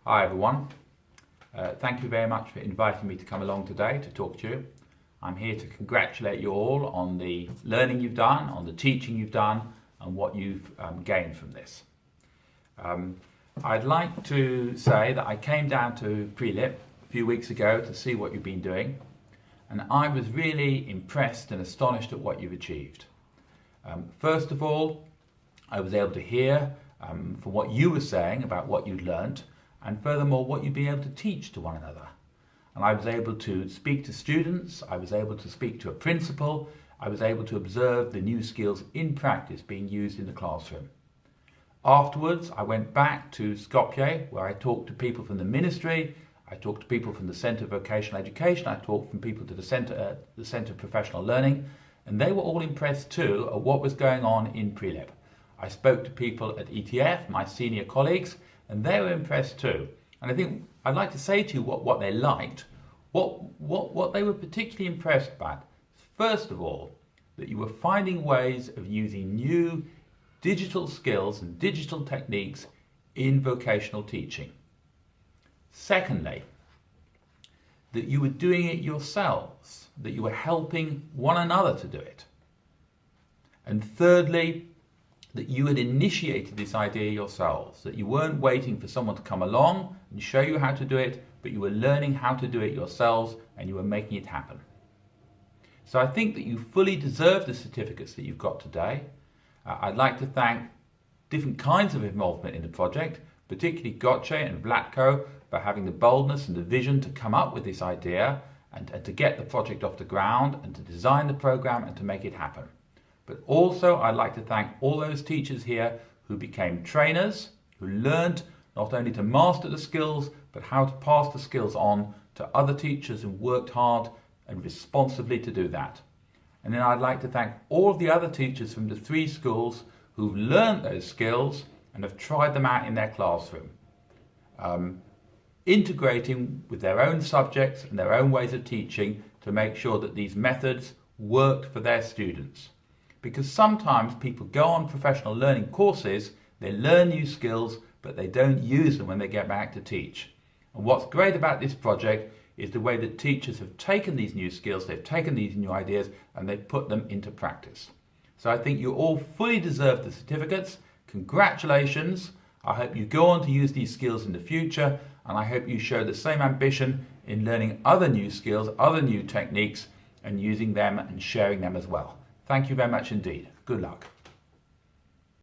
Hi everyone. Thank you very much for inviting me to come along today to talk to you. I'm here to congratulate you all on the learning you've done, on the teaching you've done, and what you've gained from this. I'd like to say that I came down to Pre-Lip a few weeks ago to see what you've been doing, and I was really impressed and astonished at what you've achieved. First of all, I was able to hear from what you were saying about what you'd learnt, and furthermore what you'd been able to teach to one another. And I was able to speak to students, I was able to speak to a principal, I was able to observe the new skills in practice being used in the classroom. Afterwards, I went back to Skopje, where I talked to people from the ministry, I talked to people from the Centre of Vocational Education, I talked from people to the Centre of Professional Learning, and they were all impressed too at what was going on in Pre-Lip. I spoke to people at ETF, my senior colleagues, and they were impressed too. And I think I'd like to say to you what they liked, what they were particularly impressed by. First of all, that you were finding ways of using new digital skills and digital techniques in vocational teaching. Secondly, that you were doing it yourselves, that you were helping one another to do it. And thirdly, that you had initiated this idea yourselves, that you weren't waiting for someone to come along and show you how to do it, but you were learning how to do it yourselves and you were making it happen. So I think that you fully deserve the certificates that you've got today. I'd like to thank different kinds of involvement in the project, particularly Gotche and Vlatko, for having the boldness and the vision to come up with this idea and to get the project off the ground and to design the program and to make it happen. But also I'd like to thank all those teachers here who became trainers, who learned not only to master the skills, but how to pass the skills on to other teachers and worked hard and responsibly to do that. And then I'd like to thank all of the other teachers from the 3 schools who've learned those skills and have tried them out in their classroom, integrating with their own subjects and their own ways of teaching to make sure that these methods worked for their students. Because sometimes people go on professional learning courses, they learn new skills, but they don't use them when they get back to teach. And what's great about this project is the way that teachers have taken these new skills, they've taken these new ideas, and they've put them into practice. So I think you all fully deserve the certificates. Congratulations. I hope you go on to use these skills in the future, and I hope you show the same ambition in learning other new skills, other new techniques, and using them and sharing them as well. Thank you very much indeed. Good luck.